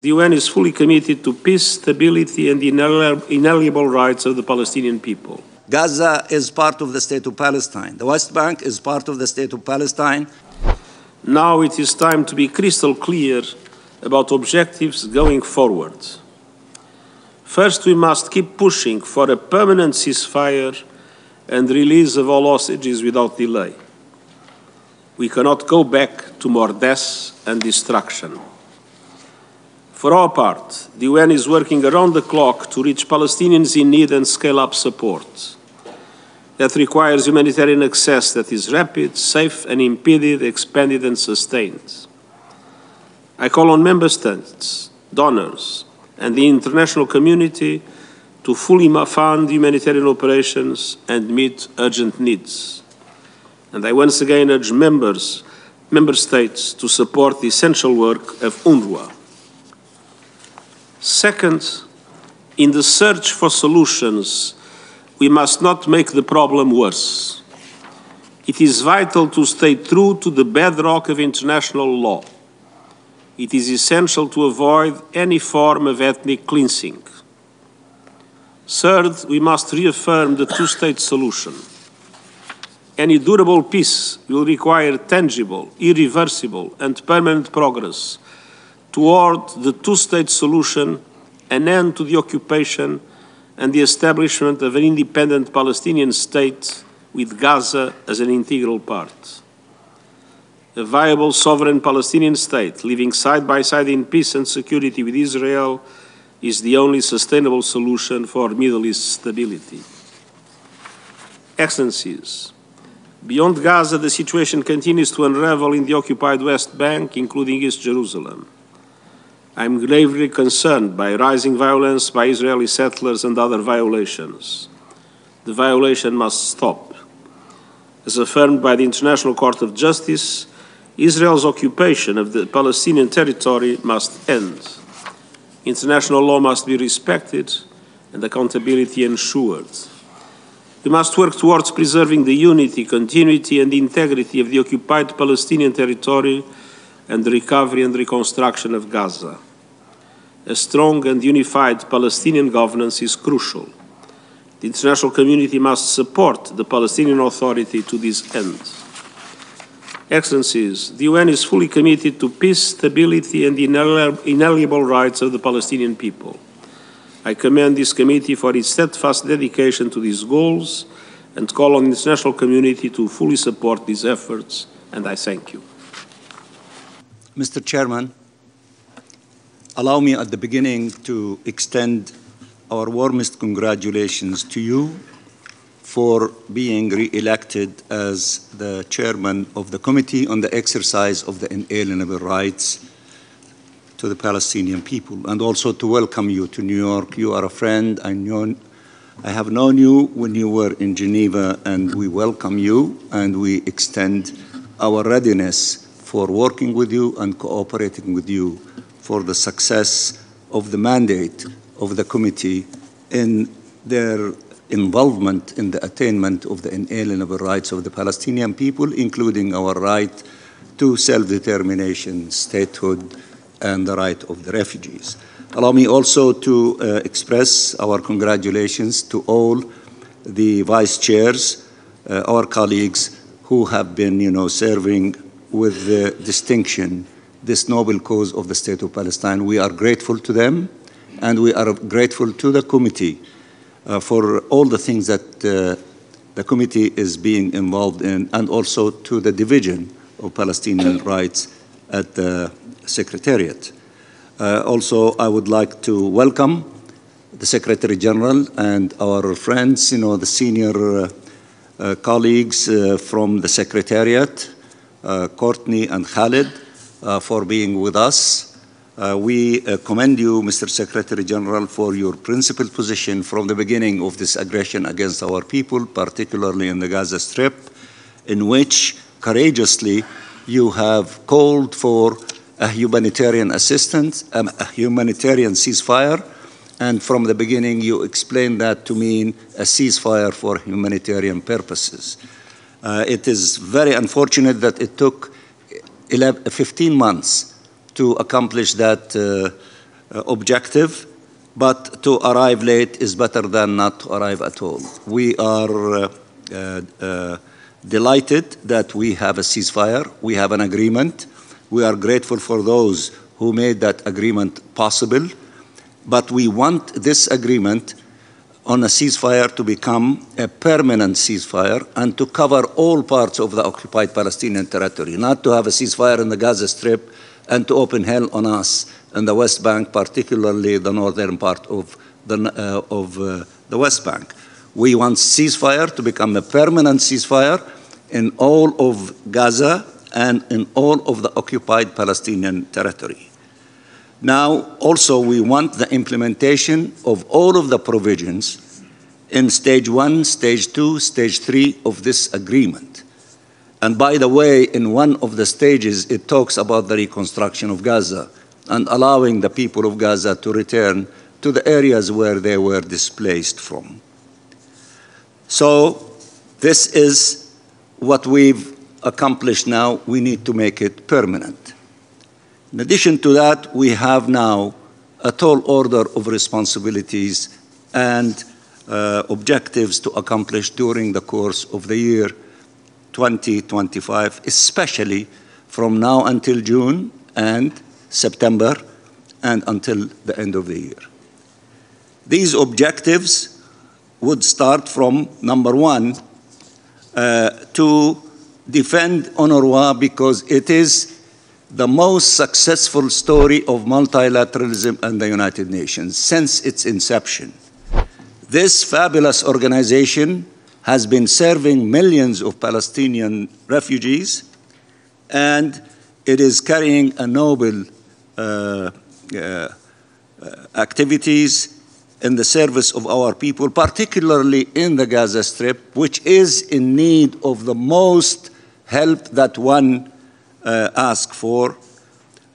The UN is fully committed to peace, stability, and the inalienable rights of the Palestinian people. Gaza is part of the State of Palestine. The West Bank is part of the State of Palestine. Now it is time to be crystal clear about objectives going forward. First, we must keep pushing for a permanent ceasefire and release of all hostages without delay. We cannot go back to more death and destruction. For our part, the UN is working around the clock to reach Palestinians in need and scale up support. That requires humanitarian access that is rapid, safe, unimpeded, expanded, and sustained. I call on member states, donors, and the international community to fully fund humanitarian operations and meet urgent needs. And I once again urge member states to support the essential work of UNRWA. Second, in the search for solutions, we must not make the problem worse. It is vital to stay true to the bedrock of international law. It is essential to avoid any form of ethnic cleansing. Third, we must reaffirm the two-state solution. Any durable peace will require tangible, irreversible, and permanent progress toward the two-state solution, an end to the occupation, and the establishment of an independent Palestinian state with Gaza as an integral part. A viable sovereign Palestinian state living side by side in peace and security with Israel is the only sustainable solution for Middle East stability. Excellencies, beyond Gaza, the situation continues to unravel in the occupied West Bank, including East Jerusalem. I am gravely concerned by rising violence by Israeli settlers and other violations. The violation must stop. As affirmed by the International Court of Justice, Israel's occupation of the Palestinian territory must end. International law must be respected and accountability ensured. We must work towards preserving the unity, continuity, and integrity of the occupied Palestinian territory and the recovery and reconstruction of Gaza. A strong and unified Palestinian governance is crucial. The international community must support the Palestinian Authority to this end. Excellencies, the UN is fully committed to peace, stability, and the inalienable rights of the Palestinian people. I commend this committee for its steadfast dedication to these goals and call on the international community to fully support these efforts, and I thank you. Mr. Chairman, allow me at the beginning to extend our warmest congratulations to you for being re-elected as the chairman of the Committee on the Exercise of the Inalienable Rights to the Palestinian people, and also to welcome you to New York. You are a friend. I have known you when you were in Geneva, and we welcome you, and we extend our readiness for working with you and cooperating with you for the success of the mandate of the committee in their involvement in the attainment of the inalienable rights of the Palestinian people, including our right to self-determination, statehood, and the right of the refugees. Allow me also to express our congratulations to all the vice chairs, our colleagues who have been, serving with distinction this noble cause of the State of Palestine. We are grateful to them, and we are grateful to the committee for all the things that the committee is being involved in, and also to the division of Palestinian rights at the Secretariat. Also, I would like to welcome the Secretary General and our friends, the senior colleagues from the Secretariat, Courtney and Khalid, for being with us. We commend you, Mr. Secretary General, for your principled position from the beginning of this aggression against our people, particularly in the Gaza Strip, in which courageously you have called for a humanitarian assistance, a humanitarian ceasefire, and from the beginning you explained that to mean a ceasefire for humanitarian purposes. It is very unfortunate that it took 15 months to accomplish that objective, but to arrive late is better than not to arrive at all. We are delighted that we have a ceasefire, we have an agreement. We are grateful for those who made that agreement possible, but we want this agreement on a ceasefire to become a permanent ceasefire and to cover all parts of the occupied Palestinian territory, not to have a ceasefire in the Gaza Strip and to open hell on us in the West Bank, particularly the northern part of the West Bank. We want ceasefire to become a permanent ceasefire in all of Gaza and in all of the occupied Palestinian territory. Now, also, we want the implementation of all of the provisions in stage 1, stage 2, stage 3 of this agreement. And by the way, in one of the stages, it talks about the reconstruction of Gaza and allowing the people of Gaza to return to the areas where they were displaced from. So this is what we've accomplished now. We need to make it permanent. In addition to that, we have now a tall order of responsibilities and objectives to accomplish during the course of the year 2025, especially from now until June and September and until the end of the year. These objectives would start from, number one, to defend UNRWA because it is the most successful story of multilateralism and the United Nations since its inception. This fabulous organization has been serving millions of Palestinian refugees, and it is carrying a noble activities in the service of our people, particularly in the Gaza Strip, which is in need of the most help that one asks for.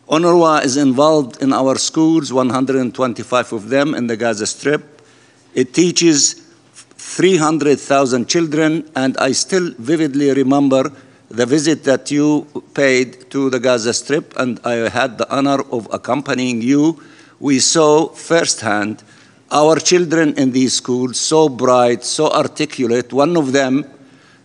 UNRWA is involved in our schools, 125 of them in the Gaza Strip. It teaches 300,000 children, and I still vividly remember the visit that you paid to the Gaza Strip, and I had the honor of accompanying you. We saw firsthand our children in these schools, so bright, so articulate. One of them,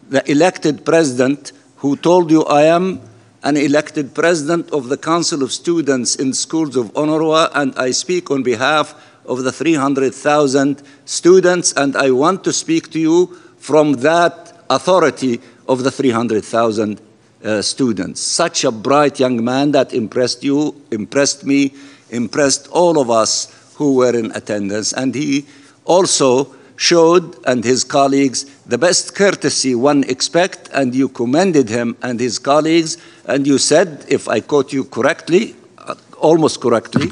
the elected president, who told you, I am an elected president of the Council of Students in schools of UNRWA, and I speak on behalf of the 300,000 students, and I want to speak to you from that authority of the 300,000 students. Such a bright young man that impressed you, impressed me, impressed all of us who were in attendance. And he also showed, and his colleagues, the best courtesy one expects, and you commended him and his colleagues, and you said, if I quote you correctly, almost correctly,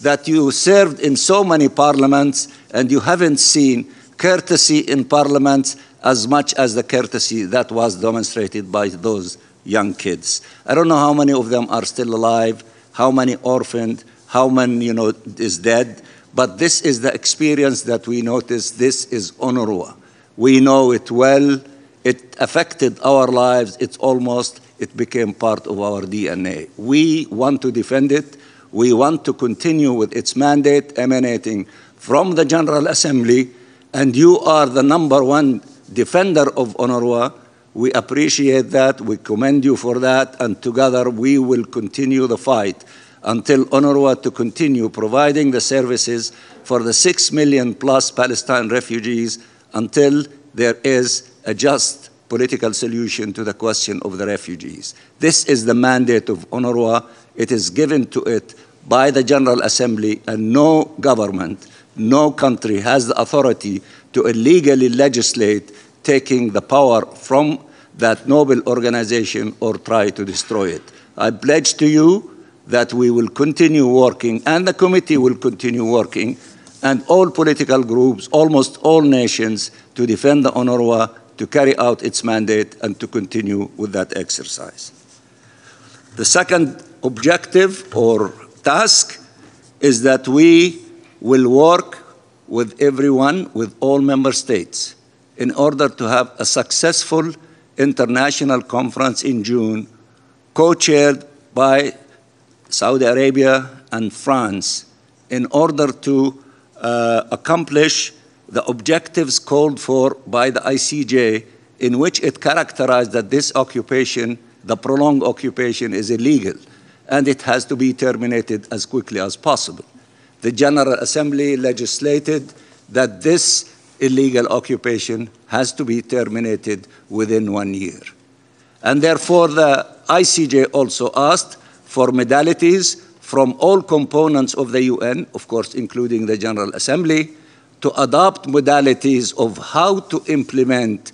that you served in so many parliaments and you haven't seen courtesy in parliaments as much as the courtesy that was demonstrated by those young kids. I don't know how many of them are still alive, how many orphaned, how many, is dead, but this is the experience that we noticed. This is UNRWA. We know it well. It affected our lives. It became part of our DNA. We want to defend it. We want to continue with its mandate emanating from the General Assembly, and you are the #1 defender of UNRWA. We appreciate that. We commend you for that, and together we will continue the fight until UNRWA to continue providing the services for the 6 million plus Palestine refugees until there is a just political solution to the question of the refugees. This is the mandate of UNRWA. It is given to it by the General Assembly, and no government, no country has the authority to illegally legislate taking the power from that noble organization or try to destroy it. I pledge to you that we will continue working, and the committee will continue working, and all political groups, almost all nations, to defend the UNRWA, to carry out its mandate, and to continue with that exercise. The second objective or task is that we will work with everyone, with all member states, in order to have a successful international conference in June, co-chaired by Saudi Arabia and France, in order to accomplish the objectives called for by the ICJ, in which it characterized that this occupation, the prolonged occupation, is illegal, and it has to be terminated as quickly as possible. The General Assembly legislated that this illegal occupation has to be terminated within 1 year. And therefore, the ICJ also asked for modalities from all components of the UN, of course, including the General Assembly, to adopt modalities of how to implement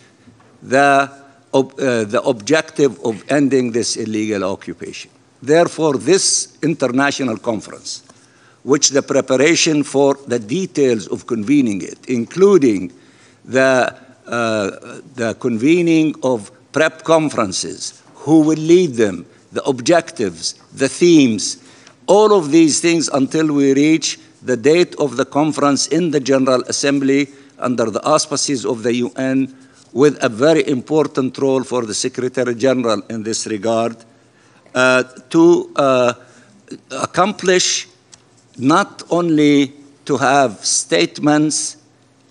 the objective of ending this illegal occupation. Therefore, this international conference, which the preparation for the details of convening it, including the convening of prep conferences, who will lead them, the objectives, the themes, all of these things until we reach the date of the conference in the General Assembly under the auspices of the UN, with a very important role for the Secretary General in this regard, to accomplish not only to have statements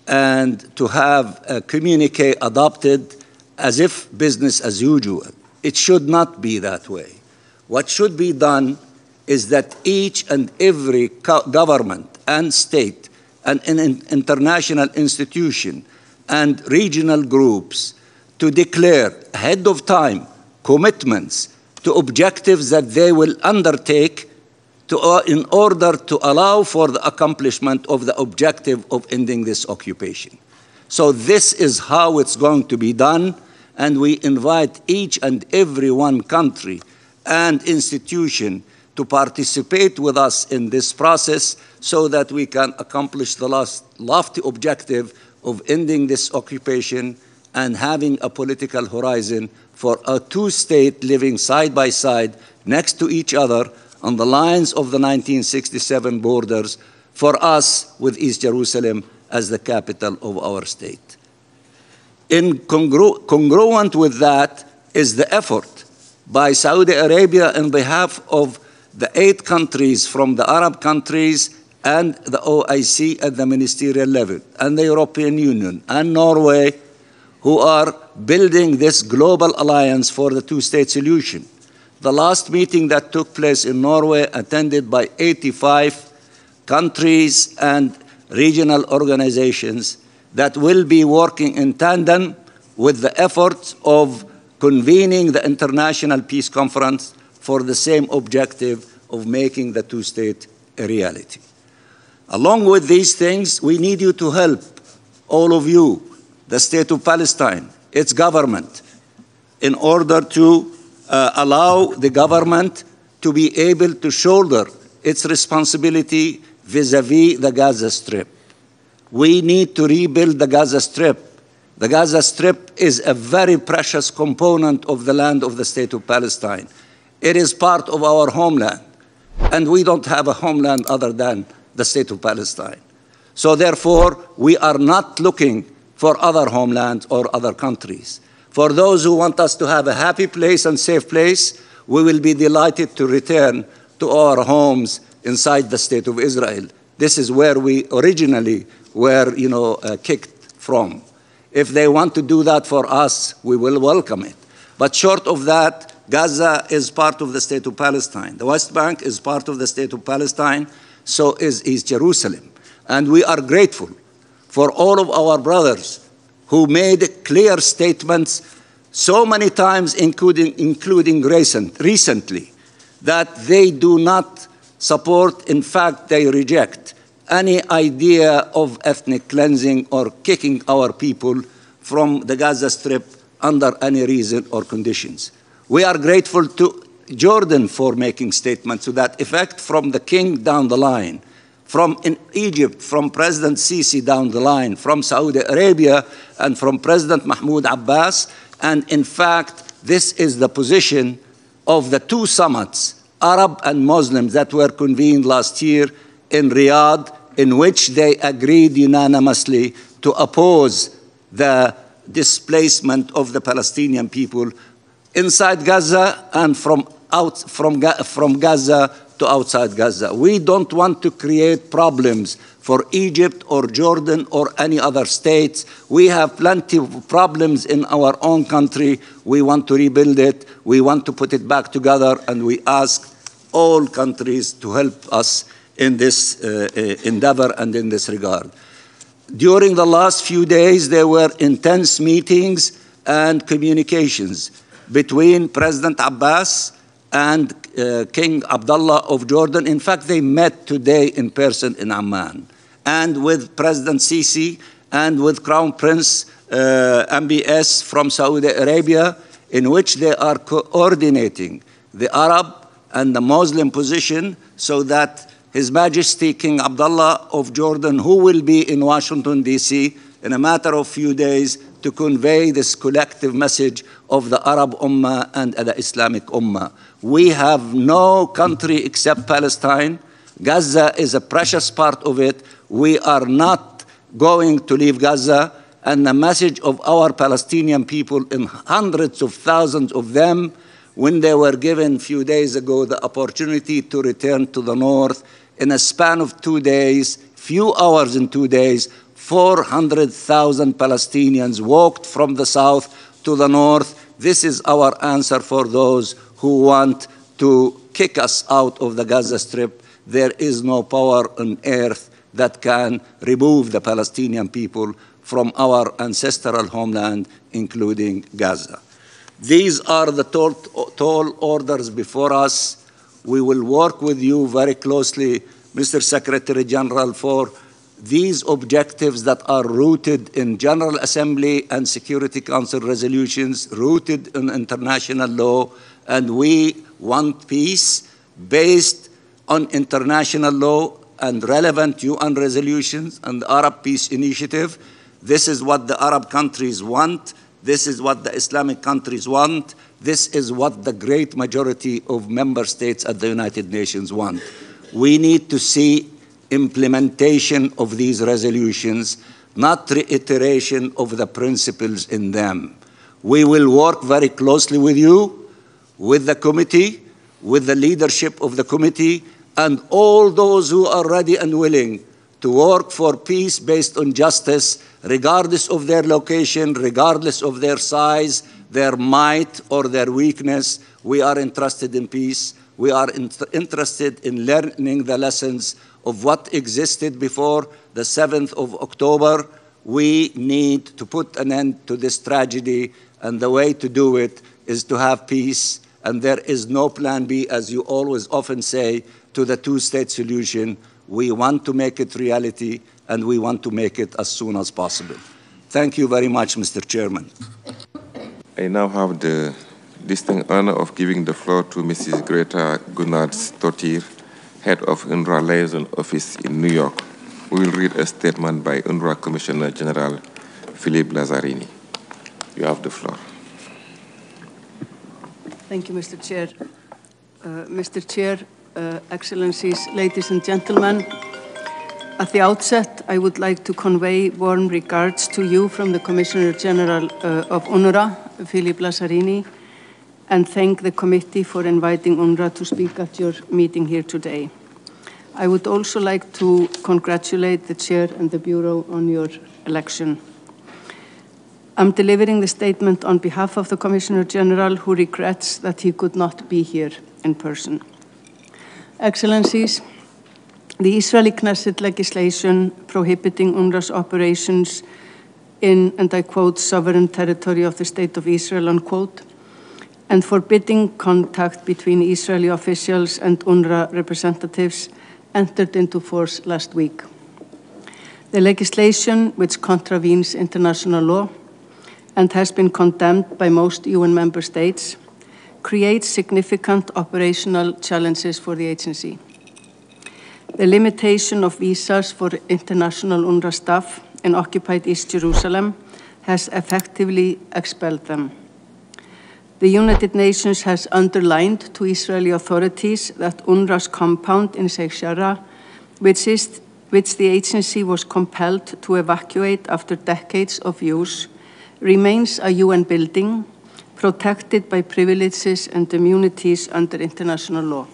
and to have a communique adopted as if business as usual. It should not be that way. What should be done is that each and every government and state and international institution and regional groups to declare ahead of time commitments to objectives that they will undertake in order to allow for the accomplishment of the objective of ending this occupation. So this is how it's going to be done, and we invite each and every one country and institution to participate with us in this process so that we can accomplish the lofty objective of ending this occupation and having a political horizon for a two-state living side by side next to each other on the lines of the 1967 borders, for us with East Jerusalem as the capital of our state. Congruent with that is the effort by Saudi Arabia on behalf of the 8 countries from the Arab countries and the OIC at the ministerial level, and the European Union and Norway, who are building this global alliance for the two-state solution. The last meeting that took place in Norway, attended by 85 countries and regional organizations that will be working in tandem with the efforts of convening the International Peace Conference for the same objective of making the two-state a reality. Along with these things, we need you to help, all of you, the State of Palestine, its government, in order to allow the government to be able to shoulder its responsibility vis-à-vis the Gaza Strip. We need to rebuild the Gaza Strip. The Gaza Strip is a very precious component of the land of the State of Palestine. It is part of our homeland, and we don't have a homeland other than the State of Palestine. So therefore, we are not looking for other homelands or other countries. For those who want us to have a happy place and safe place, we will be delighted to return to our homes inside the State of Israel. This is where we originally were, kicked from. If they want to do that for us, we will welcome it. But short of that, Gaza is part of the State of Palestine. The West Bank is part of the State of Palestine, so is East Jerusalem. And we are grateful for all of our brothers who made clear statements so many times, including recently, that they do not support, in fact, they reject any idea of ethnic cleansing or kicking our people from the Gaza Strip under any reason or conditions. We are grateful to Jordan for making statements to that effect, from the king down the line, from in Egypt, from President Sisi down the line, from Saudi Arabia, and from President Mahmoud Abbas. And in fact, this is the position of the 2 summits, Arab and Muslim, that were convened last year in Riyadh, in which they agreed unanimously to oppose the displacement of the Palestinian people inside Gaza and from Gaza to outside Gaza. We don't want to create problems for Egypt or Jordan or any other states. We have plenty of problems in our own country. We want to rebuild it. We want to put it back together, and we ask all countries to help us in this endeavor and in this regard. During the last few days, there were intense meetings and communications between President Abbas and King Abdullah of Jordan. In fact, they met today in person in Amman, and with President Sisi and with Crown Prince MBS from Saudi Arabia, in which they are coordinating the Arab and the Muslim position so that His Majesty King Abdullah of Jordan, who will be in Washington, D.C. in a matter of few days to convey this collective message of the Arab Ummah and the Islamic Ummah. We have no country except Palestine. Gaza is a precious part of it. We are not going to leave Gaza. And the message of our Palestinian people, in hundreds of thousands of them, when they were given a few days ago the opportunity to return to the north, in a span of 2 days, few hours in 2 days, 400,000 Palestinians walked from the south to the north. This is our answer for those who want to kick us out of the Gaza Strip. There is no power on earth that can remove the Palestinian people from our ancestral homeland, including Gaza. These are the tall orders before us. We will work with you very closely, Mr. Secretary General, for these objectives that are rooted in General Assembly and Security Council resolutions, rooted in international law, and we want peace based on international law and relevant UN resolutions and the Arab Peace Initiative. This is what the Arab countries want. This is what the Islamic countries want. This is what the great majority of member states at the United Nations want. We need to see implementation of these resolutions, not reiteration of the principles in them. We will work very closely with you, with the committee, with the leadership of the committee, and all those who are ready and willing to work for peace based on justice, regardless of their location, regardless of their size, their might, or their weakness. We are interested in peace. We are interested in learning the lessons of what existed before the 7th of October. We need to put an end to this tragedy, and the way to do it is to have peace, and there is no plan B, as you always often say, to the two-state solution. We want to make it reality, and we want to make it as soon as possible. Thank you very much, Mr. Chairman. I now have the distinct honor of giving the floor to Mrs. Greta Gunnarsdottir, Head of UNRWA Liaison Office in New York, who will read a statement by UNRWA Commissioner General Philippe Lazzarini. You have the floor. Thank you, Mr. Chair. Mr. Chair, Excellencies, ladies and gentlemen, at the outset, I would like to convey warm regards to you from the Commissioner General of UNRWA, Philippe Lazzarini, and thank the committee for inviting UNRWA to speak at your meeting here today. I would also like to congratulate the Chair and the Bureau on your election. I'm delivering the statement on behalf of the Commissioner General, who regrets that he could not be here in person. Excellencies, the Israeli Knesset legislation prohibiting UNRWA's operations in, and I quote, sovereign territory of the State of Israel, unquote, and forbidding contact between Israeli officials and UNRWA representatives entered into force last week. The legislation, which contravenes international law and has been condemned by most UN member states, creates significant operational challenges for the agency. The limitation of visas for international UNRWA staff in occupied East Jerusalem has effectively expelled them. The United Nations has underlined to Israeli authorities that UNRWA's compound in Sheikh Jarrah, which the agency was compelled to evacuate after decades of use, remains a UN building protected by privileges and immunities under international law.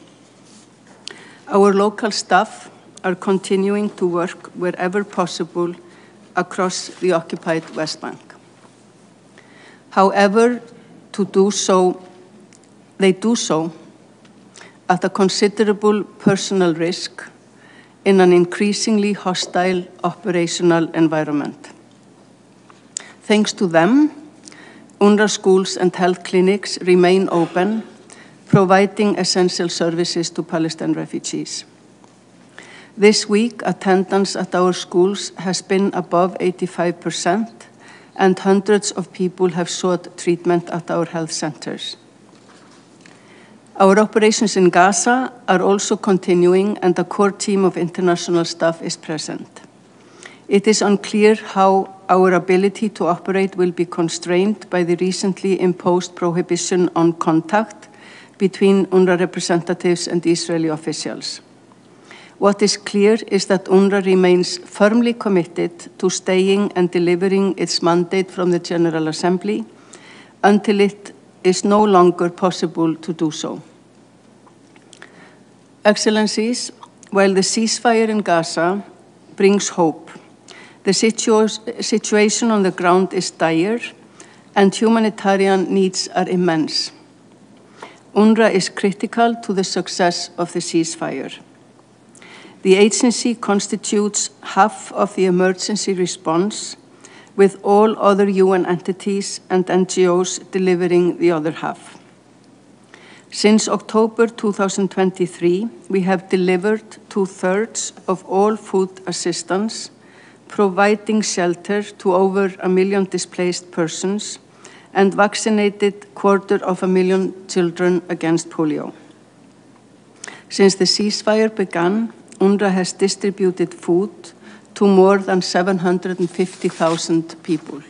Our local staff are continuing to work wherever possible across the occupied West Bank. However, they do so at a considerable personal risk in an increasingly hostile operational environment. Thanks to them, UNRWA schools and health clinics remain open, providing essential services to Palestinian refugees. This week, attendance at our schools has been above 85%, and hundreds of people have sought treatment at our health centers. Our operations in Gaza are also continuing, and a core team of international staff is present. It is unclear how our ability to operate will be constrained by the recently imposed prohibition on contact between UNRWA representatives and Israeli officials. What is clear is that UNRWA remains firmly committed to staying and delivering its mandate from the General Assembly until it is no longer possible to do so. Excellencies, while the ceasefire in Gaza brings hope, the situation on the ground is dire and humanitarian needs are immense. UNRWA is critical to the success of the ceasefire. The agency constitutes half of the emergency response, with all other UN entities and NGOs delivering the other half. Since October 2023, we have delivered 2/3 of all food assistance, providing shelter to over 1 million displaced persons, and vaccinated 250,000 children against polio. Since the ceasefire began, UNRWA has distributed food to more than 750,000 people.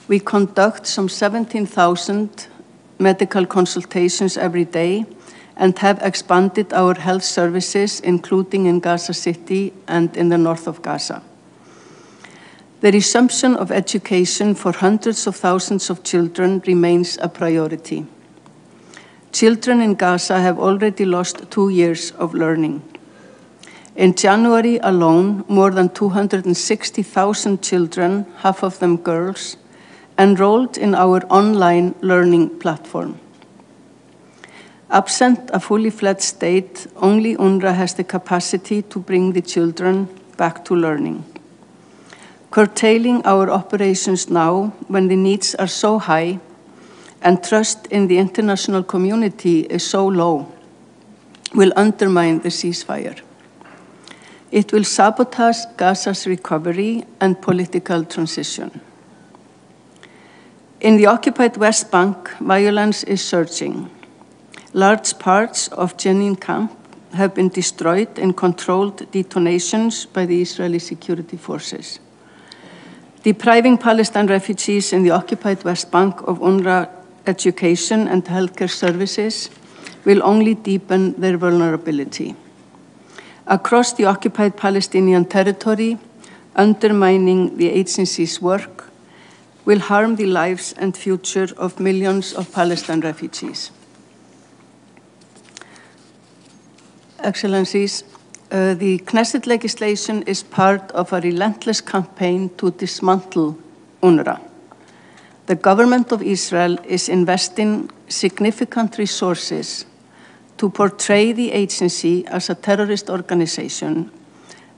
We conduct some 17,000 medical consultations every day and have expanded our health services, including in Gaza City and in the north of Gaza. The resumption of education for hundreds of thousands of children remains a priority. Children in Gaza have already lost 2 years of learning. In January alone, more than 260,000 children, half of them girls, enrolled in our online learning platform. Absent a fully fledged state, only UNRWA has the capacity to bring the children back to learning. Curtailing our operations now, when the needs are so high and trust in the international community is so low, will undermine the ceasefire. It will sabotage Gaza's recovery and political transition. In the occupied West Bank, violence is surging. Large parts of Jenin camp have been destroyed in controlled detonations by the Israeli security forces. Depriving Palestinian refugees in the occupied West Bank of UNRWA education and healthcare services will only deepen their vulnerability. Across the occupied Palestinian territory, undermining the agency's work will harm the lives and future of millions of Palestinian refugees. Excellencies, the Knesset legislation is part of a relentless campaign to dismantle UNRWA. The government of Israel is investing significant resources to portray the agency as a terrorist organization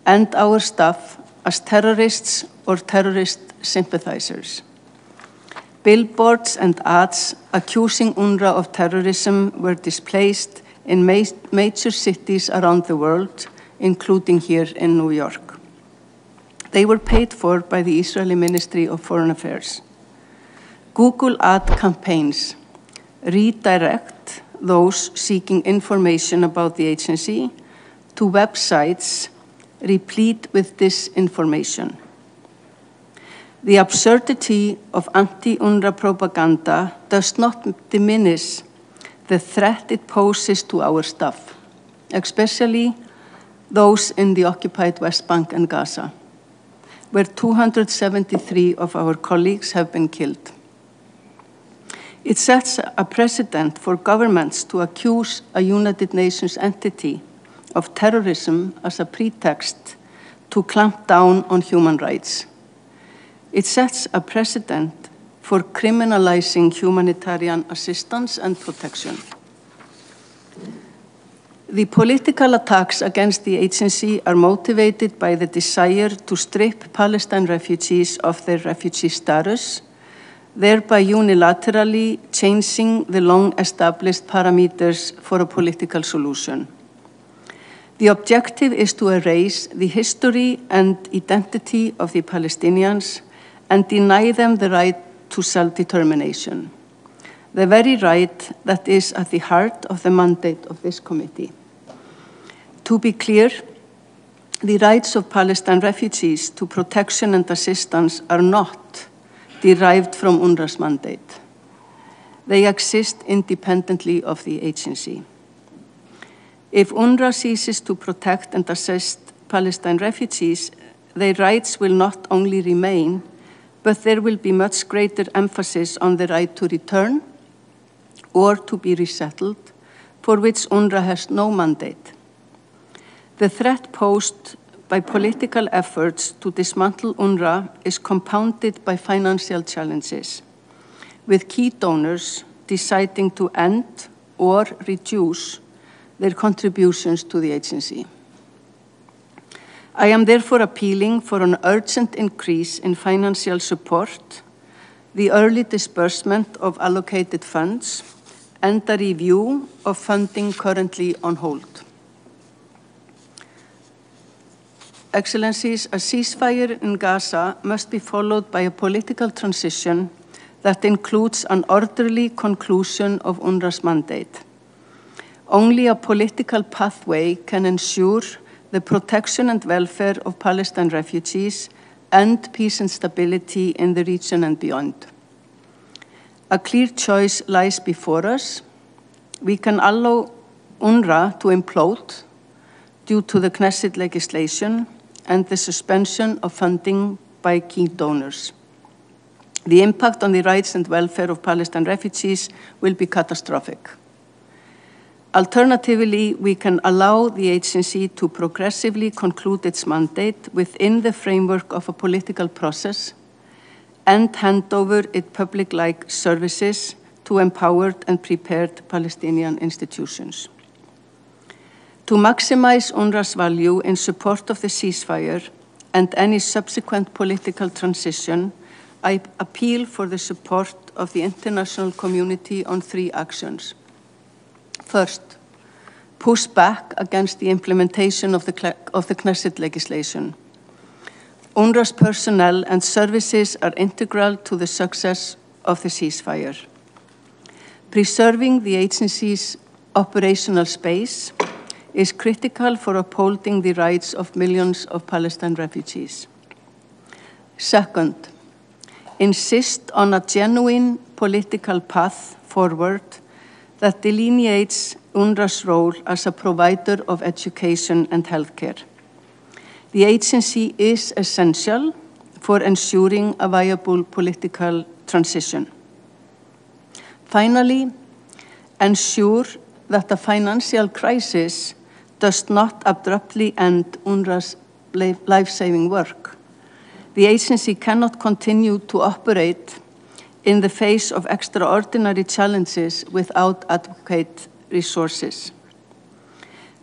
and our staff as terrorists or terrorist sympathizers. Billboards and ads accusing UNRWA of terrorism were displaced in major cities around the world, including here in New York. They were paid for by the Israeli Ministry of Foreign Affairs. Google ad campaigns redirect those seeking information about the agency to websites replete with disinformation. The absurdity of anti-UNRWA propaganda does not diminish the threat it poses to our staff, especially those in the occupied West Bank and Gaza, where 273 of our colleagues have been killed. It sets a precedent for governments to accuse a United Nations entity of terrorism as a pretext to clamp down on human rights. It sets a precedent for criminalizing humanitarian assistance and protection. The political attacks against the agency are motivated by the desire to strip Palestine refugees of their refugee status, thereby unilaterally changing the long-established parameters for a political solution. The objective is to erase the history and identity of the Palestinians and deny them the right to self-determination, the very right that is at the heart of the mandate of this committee. To be clear, the rights of Palestine refugees to protection and assistance are not derived from UNRWA's mandate. They exist independently of the agency. If UNRWA ceases to protect and assist Palestine refugees, their rights will not only remain, but there will be much greater emphasis on the right to return or to be resettled, for which UNRWA has no mandate. The threat posed by political efforts to dismantle UNRWA is compounded by financial challenges, with key donors deciding to end or reduce their contributions to the agency. I am therefore appealing for an urgent increase in financial support, the early disbursement of allocated funds, and a review of funding currently on hold. Excellencies, a ceasefire in Gaza must be followed by a political transition that includes an orderly conclusion of UNRWA's mandate. Only a political pathway can ensure the protection and welfare of Palestine refugees and peace and stability in the region and beyond. A clear choice lies before us. We can allow UNRWA to implode due to the Knesset legislation and the suspension of funding by key donors. The impact on the rights and welfare of Palestine refugees will be catastrophic. Alternatively, we can allow the agency to progressively conclude its mandate within the framework of a political process and hand over its public-like services to empowered and prepared Palestinian institutions. To maximize UNRWA's value in support of the ceasefire and any subsequent political transition, I appeal for the support of the international community on 3 actions. First, push back against the implementation of the Knesset legislation. UNRWA's personnel and services are integral to the success of the ceasefire. Preserving the agency's operational space is critical for upholding the rights of millions of Palestine refugees. Second, insist on a genuine political path forward that delineates UNRWA's role as a provider of education and healthcare. The agency is essential for ensuring a viable political transition. Finally, ensure that the financial crisis does not abruptly end UNRWA's life-saving work. The agency cannot continue to operate in the face of extraordinary challenges without adequate resources.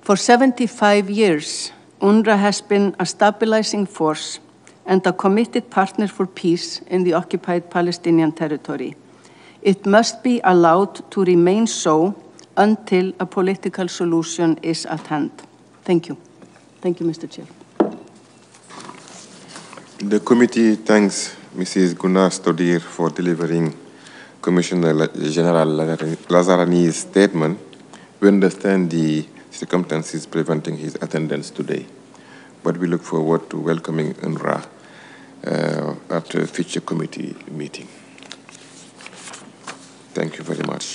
For 75 years, UNRWA has been a stabilizing force and a committed partner for peace in the occupied Palestinian territory. It must be allowed to remain so until a political solution is at hand. Thank you. Thank you, Mr. Chair. The committee thanks Mrs. Gunnar Stodir for delivering Commissioner General Lazarani's statement. We understand the circumstances preventing his attendance today, but we look forward to welcoming UNRWA at a future committee meeting. Thank you very much.